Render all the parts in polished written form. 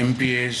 MPs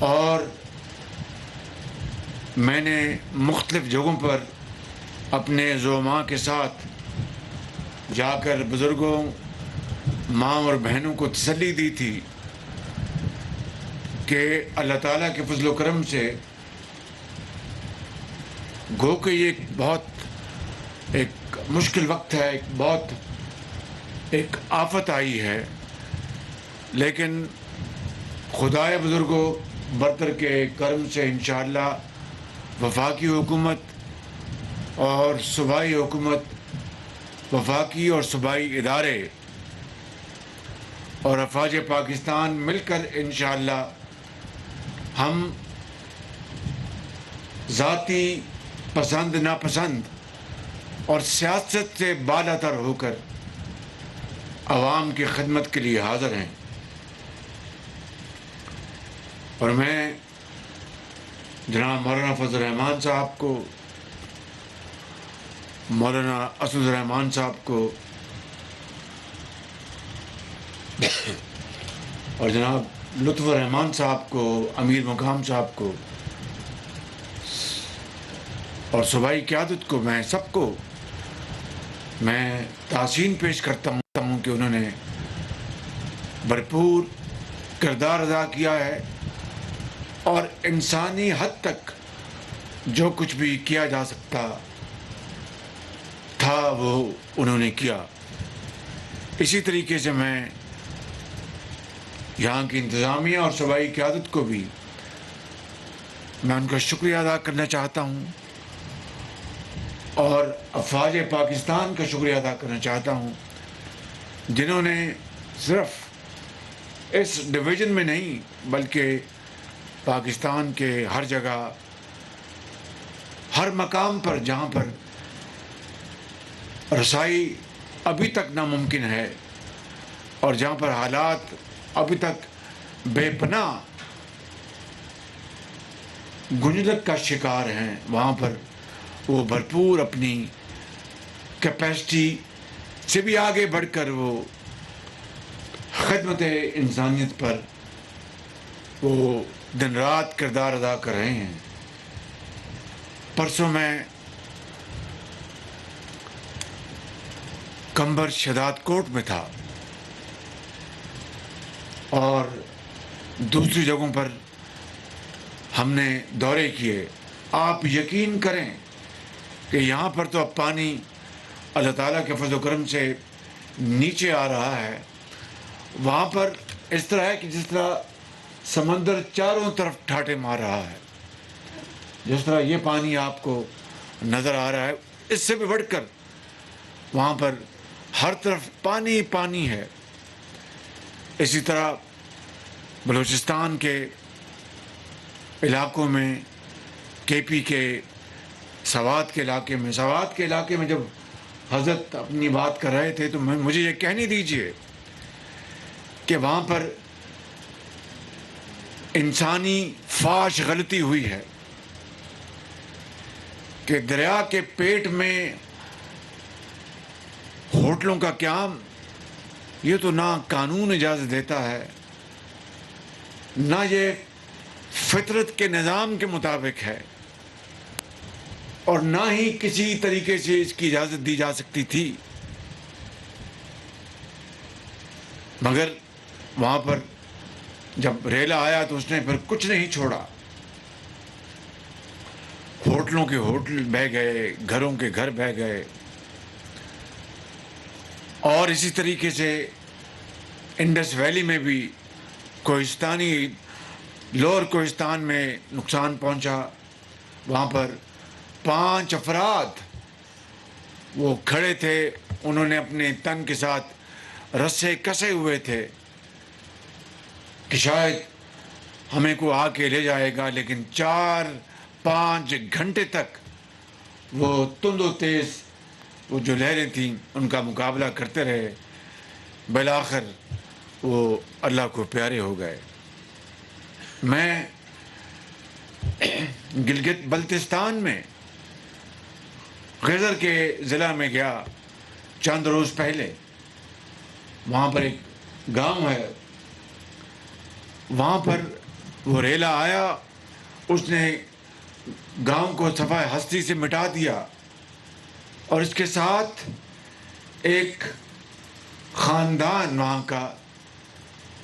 اور میں نے مختلف جگہوں پر اپنے زعماء کے ساتھ جا کر بزرگوں، ماں اور بہنوں کو تسلی دی تھی کہ اللہ تعالیٰ کے فضل و کرم سے گو کہ یہ ایک مشکل وقت ہے، ایک آفت آئی ہے، لیکن خدائے بزرگوں برتر کے کرم سے انشاءاللہ وفاقی حکومت اور صوبائی حکومت، وفاقی اور صوبائی ادارے اور افواج پاکستان مل کر انشاءاللہ ہم ذاتی پسند ناپسند اور سیاست سے بالا تر ہو کر عوام کی خدمت کے لیے حاضر ہیں۔ اور میں جناب مولانا فضل الرحمان صاحب کو، مولانا اسد الرحمان صاحب کو اور جناب لطف الرحمان صاحب کو، امیر مقام صاحب کو اور صوبائی قیادت کو، میں سب کو میں تحسین پیش کرتا ہوں کہ انہوں نے بھرپور کردار ادا کیا ہے اور انسانی حد تک جو کچھ بھی کیا جا سکتا تھا وہ انہوں نے کیا۔ اسی طریقے سے میں یہاں کی انتظامیہ اور صوبائی قیادت کو بھی میں ان کا شکریہ ادا کرنا چاہتا ہوں اور افواج پاکستان کا شکریہ ادا کرنا چاہتا ہوں، جنہوں نے صرف اس ڈویژن میں نہیں بلکہ پاکستان کے ہر جگہ، ہر مقام پر جہاں پر رسائی ابھی تک ناممکن ہے اور جہاں پر حالات ابھی تک بے پناہ گنجلک کا شکار ہیں، وہاں پر وہ بھرپور اپنی کیپیسٹی سے بھی آگے بڑھ کر وہ خدمت انسانیت پر وہ دن رات کردار ادا کر رہے ہیں۔ پرسوں میں کمبر شداد کوٹ میں تھا اور دوسری جگہوں پر ہم نے دورے کیے۔ آپ یقین کریں کہ یہاں پر تو اب پانی اللہ تعالیٰ کے فضل و کرم سے نیچے آ رہا ہے، وہاں پر اس طرح ہے کہ جس طرح سمندر چاروں طرف ٹھاٹے مار رہا ہے، جس طرح یہ پانی آپ کو نظر آ رہا ہے، اس سے بھی بڑھ کر وہاں پر ہر طرف پانی پانی ہے۔ اسی طرح بلوچستان کے علاقوں میں، کے پی کے سوات کے علاقے میں جب حضرت اپنی بات کر رہے تھے تو مجھے یہ کہنے دیجئے کہ وہاں پر انسانی فاش غلطی ہوئی ہے کہ دریا کے پیٹ میں ہوٹلوں کا قیام، یہ تو نہ قانون اجازت دیتا ہے، نہ یہ فطرت کے نظام کے مطابق ہے، اور نہ ہی کسی طریقے سے اس کی اجازت دی جا سکتی تھی، مگر وہاں پر جب ریلا آیا تو اس نے پھر کچھ نہیں چھوڑا۔ ہوٹلوں کے ہوٹل بہہ گئے، گھروں کے گھر بہہ گئے، اور اسی طریقے سے انڈس ویلی میں بھی کوہستانی، لوور کوہستان میں نقصان پہنچا۔ وہاں پر 5 افراد وہ کھڑے تھے، انہوں نے اپنے تن کے ساتھ رسے کسے ہوئے تھے کہ شاید ہمیں کو آ کے لے جائے گا، لیکن 4-5 گھنٹے تک وہ تند و تیز وہ جو لہریں تھیں ان کا مقابلہ کرتے رہے، بالآخر وہ اللہ کو پیارے ہو گئے۔ میں گلگت بلتستان میں غزر کے ضلع میں گیا چند روز پہلے، وہاں پر ایک گاؤں ہے، وہاں پر وہ ریلا آیا, اس نے گاؤں کو صفحہ ہستی سے مٹا دیا, اور اس کے ساتھ ایک خاندان وہاں کا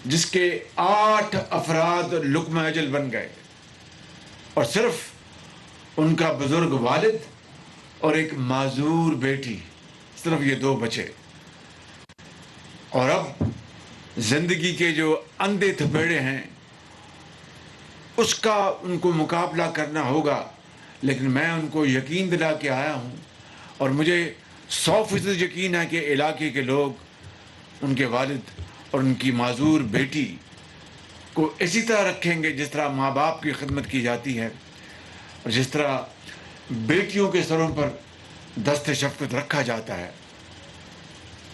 جس کے 8 افراد لقمہ اجل بن گئے, اور صرف ان کا بزرگ والد اور ایک معذور بیٹی, صرف یہ 2 بچے. اور اب زندگی کے جو اندھے تھپیڑے ہیں اس کا ان کو مقابلہ کرنا ہوگا, لیکن میں ان کو یقین دلا کے آیا ہوں, اور مجھے 100% یقین ہے کہ علاقے کے لوگ ان کے والد اور ان کی معذور بیٹی کو اسی طرح رکھیں گے جس طرح ماں باپ کی خدمت کی جاتی ہے, اور جس طرح بیٹیوں کے سروں پر دست شفقت رکھا جاتا ہے.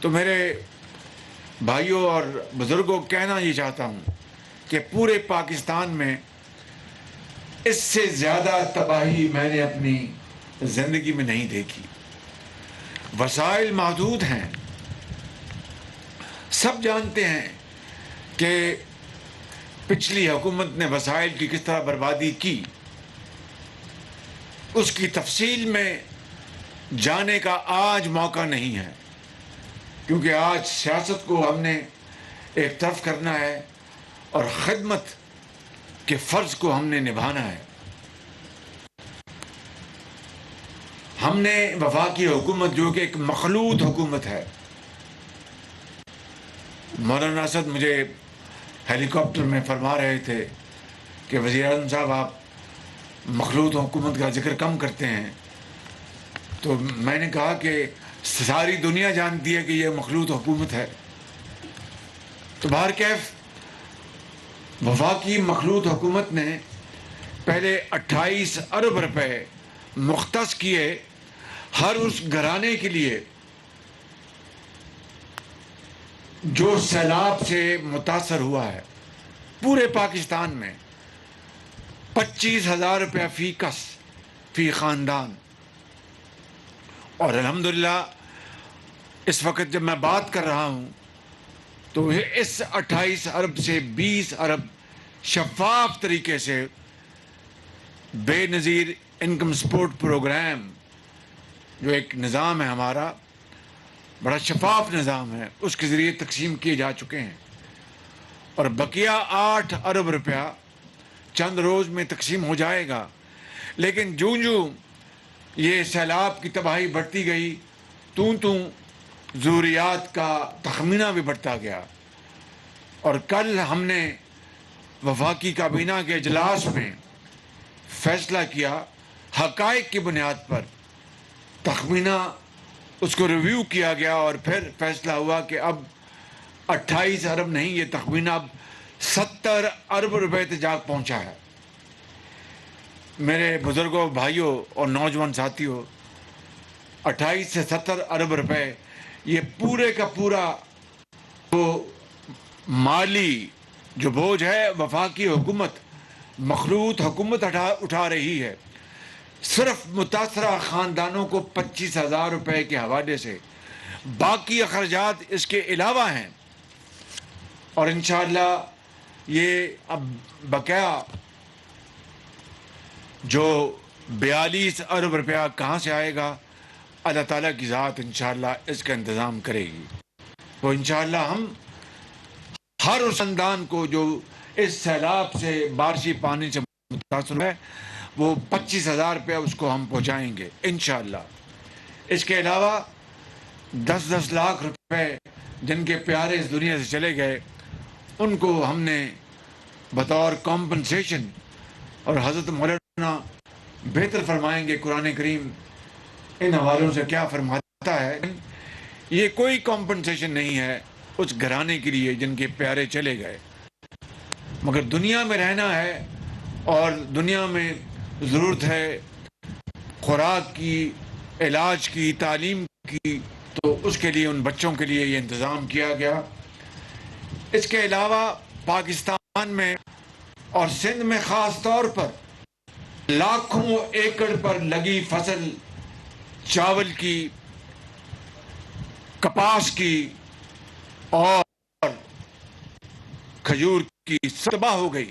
تو میرے بھائیوں اور بزرگوں, کہنا یہ چاہتا ہوں کہ پورے پاکستان میں اس سے زیادہ تباہی میں نے اپنی زندگی میں نہیں دیکھی. وسائل محدود ہیں, سب جانتے ہیں کہ پچھلی حکومت نے وسائل کی کس طرح بربادی کی. اس کی تفصیل میں جانے کا آج موقع نہیں ہے, کیونکہ آج سیاست کو ہم نے ایک طرف کرنا ہے اور خدمت کے فرض کو ہم نے نبھانا ہے. ہم نے وفاقی حکومت جو کہ ایک مخلوط حکومت ہے, مولانا اسد مجھے ہیلی کاپٹر میں فرما رہے تھے کہ وزیر اعظم صاحب آپ مخلوط حکومت کا ذکر کم کرتے ہیں, تو میں نے کہا کہ ساری دنیا جانتی ہے کہ یہ مخلوط حکومت ہے. تو بہرکیف وفاقی مخلوط حکومت نے پہلے 28 ارب روپے مختص کیے ہر اس گھرانے کے لیے جو سیلاب سے متاثر ہوا ہے. پورے پاکستان میں 25,000 روپیہ فی کس فی خاندان. اور الحمدللہ اس وقت جب میں بات کر رہا ہوں تو اس 28 ارب سے 20 ارب شفاف طریقے سے بے نظیر انکم سپورٹ پروگرام, جو ایک نظام ہے ہمارا, بڑا شفاف نظام ہے, اس کے ذریعے تقسیم کیے جا چکے ہیں. اور بقیہ 8 ارب روپیہ چند روز میں تقسیم ہو جائے گا. لیکن جوں یہ سیلاب کی تباہی بڑھتی گئی توں ضروریات کا تخمینہ بھی بڑھتا گیا. اور کل ہم نے وفاقی کابینہ کے اجلاس میں فیصلہ کیا, حقائق کی بنیاد پر تخمینہ اس کو ریویو کیا گیا, اور پھر فیصلہ ہوا کہ اب 28 ارب نہیں, یہ تخمینہ اب 70 ارب روپے تک جا پہنچا ہے. میرے بزرگوں, بھائیوں اور نوجوان ساتھیوں, 28 سے 70 ارب روپے یہ پورے کا پورا وہ مالی جو بوجھ ہے وفاقی حکومت مخلوط حکومت اٹھا رہی ہے. صرف متاثرہ خاندانوں کو 25,000 روپے کے حوالے سے, باقی اخراجات اس کے علاوہ ہیں. اور انشاءاللہ یہ اب بقیہ جو 42 ارب روپیہ کہاں سے آئے گا, اللہ تعالیٰ کی ذات انشاءاللہ اس کا انتظام کرے گی. تو انشاءاللہ ہم ہر اس خاندان کو جو اس سیلاب سے بارشی پانی سے متاثر ہے وہ 25,000 روپیہ اس کو ہم پہنچائیں گے انشاءاللہ. اس کے علاوہ 10 لاکھ روپے جن کے پیارے اس دنیا سے چلے گئے ان کو ہم نے بطور کمپنسیشن, اور حضرت مولانا بہتر فرمائیں گے قرآن کریم ان حوالوں سے کیا فرماتا ہے, یہ کوئی کمپنسیشن نہیں ہے اس گھرانے کے لیے جن کے پیارے چلے گئے, مگر دنیا میں رہنا ہے اور دنیا میں ضرورت ہے خوراک کی, علاج کی, تعلیم کی, تو اس کے لیے ان بچوں کے لیے یہ انتظام کیا گیا. اس کے علاوہ پاکستان میں اور سندھ میں خاص طور پر لاکھوں ایکڑ پر لگی فصل چاول کی, کپاس کی اور کھجور کی تباہ ہو گئی.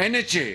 NHA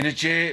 NHA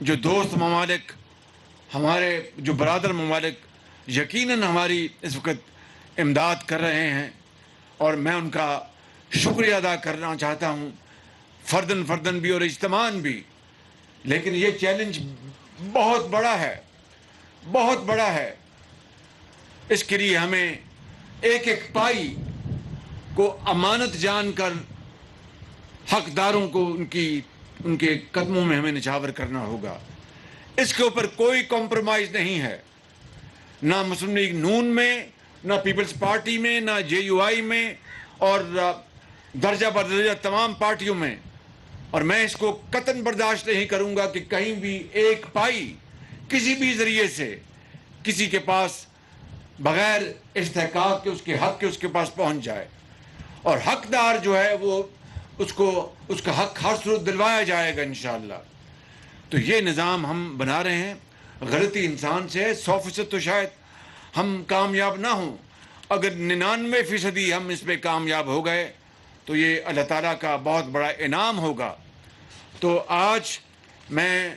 جو دوست ممالک ہمارے جو برادر ممالک یقیناً ہماری اس وقت امداد کر رہے ہیں اور میں ان کا شکریہ ادا کرنا چاہتا ہوں فردن فردن بھی اور اجتماعاً بھی. لیکن یہ چیلنج بہت بڑا ہے, بہت بڑا ہے. اس کے لیے ہمیں ایک ایک پائی کو امانت جان کر حقداروں کو ان کے قدموں میں ہمیں نچھاور کرنا ہوگا. اس کے اوپر کوئی کمپرومائز نہیں ہے, نہ مسلم لیگ نون میں, نہ پیپلز پارٹی میں, نہ JUI میں, اور درجہ بدرجہ تمام پارٹیوں میں. اور میں اس کو قطعاً برداشت نہیں کروں گا کہ کہیں بھی ایک پائی کسی بھی ذریعے سے کسی کے پاس بغیر استحقاق کے اس کے حق کے اس کے پاس پہنچ جائے. اور حقدار جو ہے وہ اس کا حق ہر صورت دلوایا جائے گا انشاءاللہ. تو یہ نظام ہم بنا رہے ہیں. غلطی انسان سے ہے, 100% تو شاید ہم کامیاب نہ ہوں. اگر 99% ہم اس پہ کامیاب ہو گئے تو یہ اللہ تعالیٰ کا بہت بڑا انعام ہوگا. تو آج میں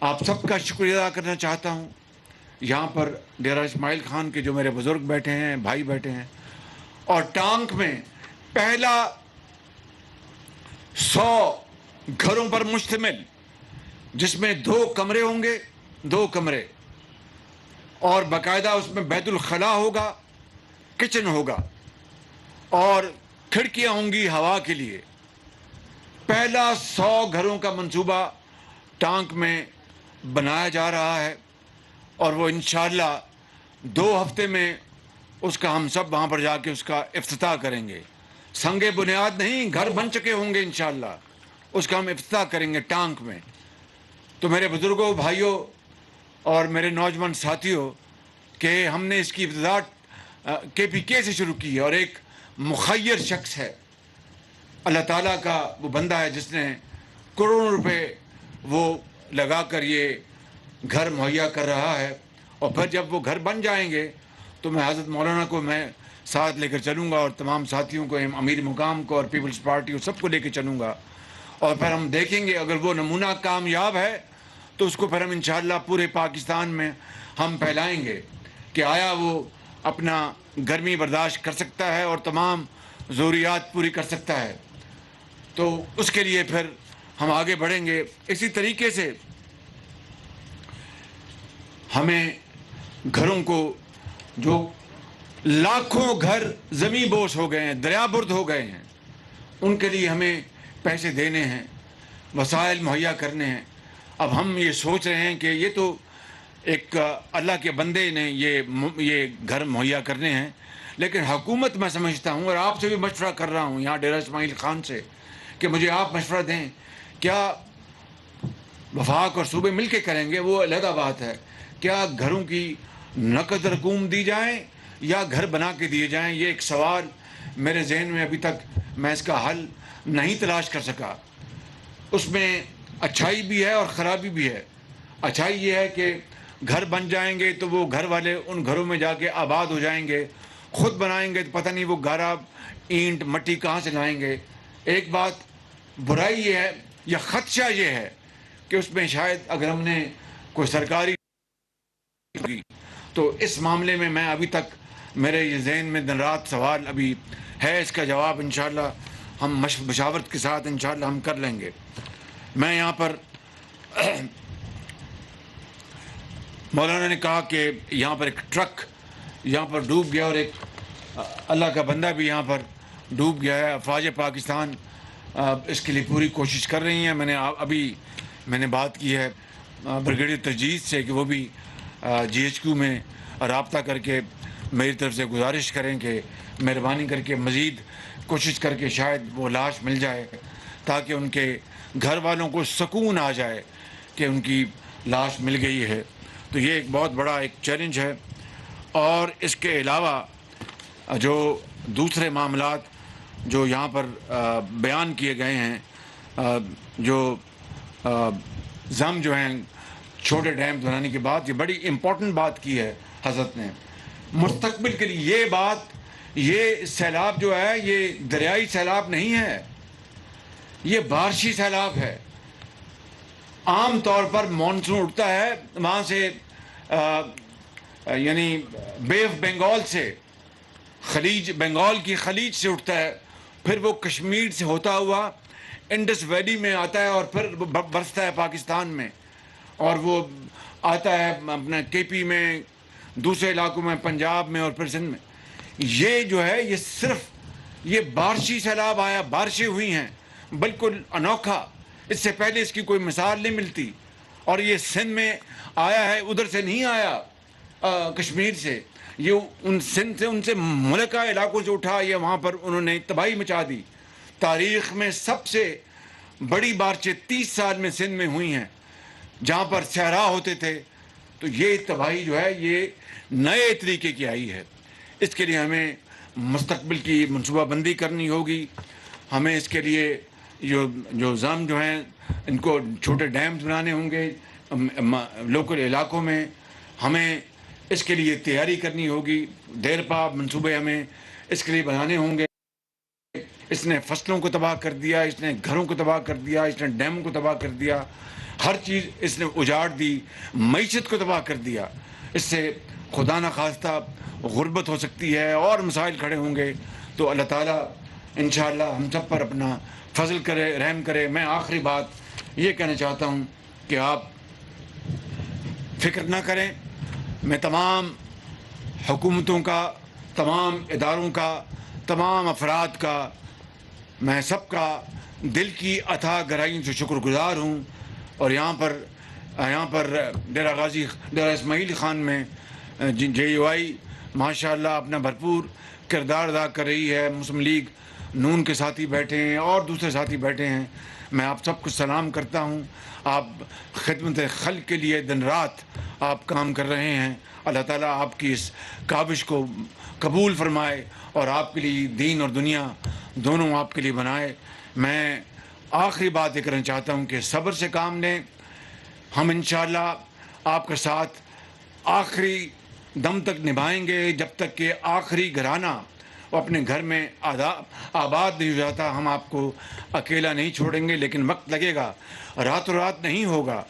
آپ سب کا شکریہ ادا کرنا چاہتا ہوں. یہاں پر ڈیرہ اسماعیل خان کے جو میرے بزرگ بیٹھے ہیں, بھائی بیٹھے ہیں, اور ٹانک میں پہلا 100 گھروں پر مشتمل, جس میں 2 کمرے ہوں گے, 2 کمرے, اور باقاعدہ اس میں بیت الخلاء ہوگا, کچن ہوگا, اور کھڑکیاں ہوں گی ہوا کے لیے. پہلا 100 گھروں کا منصوبہ ٹانک میں بنایا جا رہا ہے, اور وہ انشاءاللہ 2 ہفتے میں اس کا ہم سب وہاں پر جا کے اس کا افتتاح کریں گے. سنگ بنیاد نہیں, گھر بن چکے ہوں گے انشاءاللہ, اس کا ہم افتتاح کریں گے ٹانک میں. تو میرے بزرگوں, بھائیوں اور میرے نوجوان ساتھیوں, کہ ہم نے اس کی ابتداء KPK سے شروع کی ہے, اور ایک مخیر شخص ہے, اللہ تعالیٰ کا وہ بندہ ہے جس نے کروڑوں روپے وہ لگا کر یہ گھر مہیا کر رہا ہے. اور پھر جب وہ گھر بن جائیں گے تو میں حضرت مولانا کو میں ساتھ لے کر چلوں گا, اور تمام ساتھیوں کو, امیر مقام کو, اور پیپلز پارٹی کو, سب کو لے کے چلوں گا. اور پھر ہم دیکھیں گے اگر وہ نمونہ کامیاب ہے تو اس کو پھر ہم انشاءاللہ پورے پاکستان میں ہم پھیلائیں گے کہ آیا وہ اپنا گرمی برداشت کر سکتا ہے اور تمام ضروریات پوری کر سکتا ہے. تو اس کے لیے پھر ہم آگے بڑھیں گے. اسی طریقے سے ہمیں گھروں کو, جو لاکھوں گھر زمیں بوس ہو گئے ہیں, دریا برد ہو گئے ہیں, ان کے لیے ہمیں پیسے دینے ہیں, وسائل مہیا کرنے ہیں. اب ہم یہ سوچ رہے ہیں کہ یہ تو ایک اللہ کے بندے نے یہ گھر مہیا کرنے ہیں, لیکن حکومت میں سمجھتا ہوں, اور آپ سے بھی مشورہ کر رہا ہوں یہاں ڈیرہ اسماعیل خان سے, کہ مجھے آپ مشورہ دیں. کیا وفاق اور صوبے مل کے کریں گے وہ علیحدہ بات ہے, کیا گھروں کی نقد رقوم دی جائیں یا گھر بنا کے دیے جائیں؟ یہ ایک سوال میرے ذہن میں ابھی تک میں اس کا حل نہیں تلاش کر سکا. اس میں اچھائی بھی ہے اور خرابی بھی ہے. اچھائی یہ ہے کہ گھر بن جائیں گے تو وہ گھر والے ان گھروں میں جا کے آباد ہو جائیں گے, خود بنائیں گے تو پتہ نہیں وہ گارا اینٹ مٹی کہاں سے لائیں گے. ایک بات برائی یہ ہے یا خدشہ یہ ہے کہ اس میں شاید اگر ہم نے کوئی سرکاری تو اس معاملے میں ابھی تک میرے یہ ذہن میں دن رات سوال ابھی ہے. اس کا جواب انشاءاللہ ہم مشاورت کے ساتھ انشاءاللہ ہم کر لیں گے. میں یہاں پر مولانا نے کہا کہ یہاں پر ایک ٹرک یہاں پر ڈوب گیا, اور ایک اللہ کا بندہ بھی یہاں پر ڈوب گیا ہے. افواج پاکستان اس کے لیے پوری کوشش کر رہی ہیں. میں نے بات کی ہے بریگیڈیئر تجدید سے کہ وہ بھی GHQ میں رابطہ کر کے میری طرف سے گزارش کریں کہ مہربانی کر کے مزید کوشش کر کے شاید وہ لاش مل جائے, تاکہ ان کے گھر والوں کو سکون آ جائے کہ ان کی لاش مل گئی ہے. تو یہ ایک بہت بڑا ایک چیلنج ہے. اور اس کے علاوہ جو دوسرے معاملات جو یہاں پر بیان کیے گئے ہیں, جو ضم جو ہیں چھوٹے ڈیم بنانے کی بات, یہ بڑی امپورٹنٹ بات کی ہے حضرت نے مستقبل کے لیے. یہ سیلاب جو ہے یہ دریائی سیلاب نہیں ہے, یہ بارشی سیلاب ہے. عام طور پر مانسون اٹھتا ہے وہاں سے یعنی بے آف بنگال سے، خلیج بنگال کی خلیج سے اٹھتا ہے، پھر وہ کشمیر سے ہوتا ہوا انڈس ویلی میں آتا ہے اور پھر برستا ہے پاکستان میں، اور وہ آتا ہے اپنا کے پی میں، دوسرے علاقوں میں، پنجاب میں اور پھر سندھ میں۔ یہ جو ہے یہ صرف یہ بارشی سیلاب آیا، بارشیں ہوئی ہیں، بالکل انوکھا، اس سے پہلے اس کی کوئی مثال نہیں ملتی، اور یہ سندھ میں آیا ہے، ادھر سے نہیں آیا کشمیر سے، یہ ان سندھ سے، ان سے ملکہ علاقوں سے اٹھا، یہ وہاں پر انہوں نے تباہی مچا دی۔ تاریخ میں سب سے بڑی بارشیں 30 سال میں سندھ میں ہوئی ہیں، جہاں پر صحرا ہوتے تھے۔ تو یہ تباہی جو ہے یہ نئے طریقے کی آئی ہے۔ اس کے لیے ہمیں مستقبل کی منصوبہ بندی کرنی ہوگی، ہمیں اس کے لیے جو ضم جو ہیں ان کو چھوٹے ڈیمز بنانے ہوں گے لوکل علاقوں میں، ہمیں اس کے لیے تیاری کرنی ہوگی، دیر پا منصوبے ہمیں اس کے لیے بنانے ہوں گے۔ اس نے فصلوں کو تباہ کر دیا، اس نے گھروں کو تباہ کر دیا، اس نے ڈیموں کو تباہ کر دیا، ہر چیز اس نے اجاڑ دی، معیشت کو تباہ کر دیا۔ اس سے خدا نخواستہ غربت ہو سکتی ہے اور مسائل کھڑے ہوں گے۔ تو اللہ تعالیٰ انشاءاللہ ہم سب پر اپنا فضل کرے، رحم کرے۔ میں آخری بات یہ کہنا چاہتا ہوں کہ آپ فکر نہ کریں، میں تمام حکومتوں کا، تمام اداروں کا، تمام افراد کا، میں سب کا دل کی اتھاہ گہرائیوں سے شکر گزار ہوں۔ اور یہاں پر ڈیرہ غازی، ڈیرہ اسماعیل خان میں جے یو آئی ماشاء اللہ اپنا بھرپور کردار ادا کر رہی ہے۔ مسلم لیگ نون کے ساتھی بیٹھے ہیں اور دوسرے ساتھی بیٹھے ہیں، میں آپ سب کو سلام کرتا ہوں۔ آپ خدمت خلق کے لیے دن رات آپ کام کر رہے ہیں۔ اللہ تعالیٰ آپ کی اس کاوش کو قبول فرمائے اور آپ کے لیے دین اور دنیا دونوں آپ کے لیے بنائے۔ میں آخری بات یہ کرنا چاہتا ہوں کہ صبر سے کام لیں۔ ہم انشاءاللہ آپ کا ساتھ آخری دم تک نبھائیں گے، جب تک کہ آخری گھرانہ وہ اپنے گھر میں آباد نہیں ہو جاتا۔ ہم آپ کو اکیلا نہیں چھوڑیں گے، لیکن وقت لگے گا، راتوں رات نہیں ہوگا۔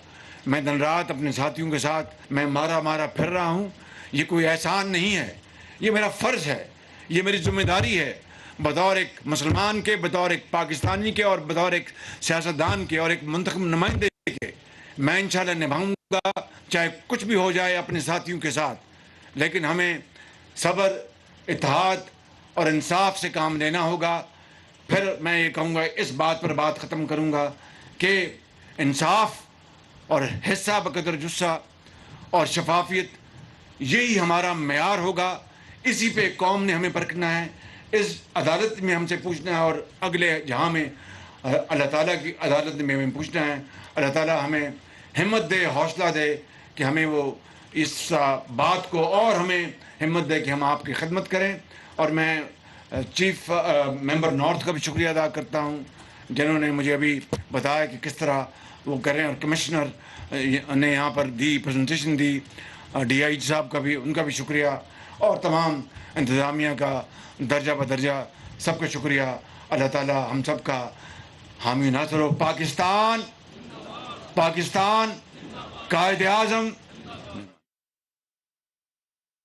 میں دن رات اپنے ساتھیوں کے ساتھ میں مارا پھر رہا ہوں۔ یہ کوئی احسان نہیں ہے، یہ میرا فرض ہے، یہ میری ذمہ داری ہے، بطور ایک مسلمان کے، بطور ایک پاکستانی کے، اور بطور ایک سیاستدان کے اور ایک منتخب نمائندے کے۔ میں انشاءاللہ نبھاؤں گا، چاہے کچھ بھی ہو جائے اپنے ساتھیوں کے ساتھ، لیکن ہمیں صبر، اتحاد اور انصاف سے کام لینا ہوگا۔ پھر میں یہ کہوں گا، اس بات پر بات ختم کروں گا کہ انصاف اور حصہ بقدر جثہ اور شفافیت یہی ہمارا معیار ہوگا۔ اسی پہ قوم نے ہمیں پرکھنا ہے، اس عدالت میں ہم سے پوچھنا ہے، اور اگلے جہاں میں اللہ تعالیٰ کی عدالت میں ہمیں پوچھنا ہے۔ اللہ تعالیٰ ہمیں ہمت دے، حوصلہ دے کہ ہمیں وہ اس بات کو، اور ہمیں ہمت دے کہ ہم آپ کی خدمت کریں۔ اور میں چیف ممبر نارتھ کا بھی شکریہ ادا کرتا ہوں، جنہوں نے مجھے ابھی بتایا کہ کس طرح وہ کریں، اور کمشنر نے یہاں پر دی پریزنٹیشن دی، ڈی آئی جی صاحب کا بھی، ان کا بھی شکریہ، اور تمام انتظامیہ کا درجہ بدرجہ سب کا شکریہ۔ اللہ تعالیٰ ہم سب کا حامی ناصر ہو۔ پاکستان، قائد اعظم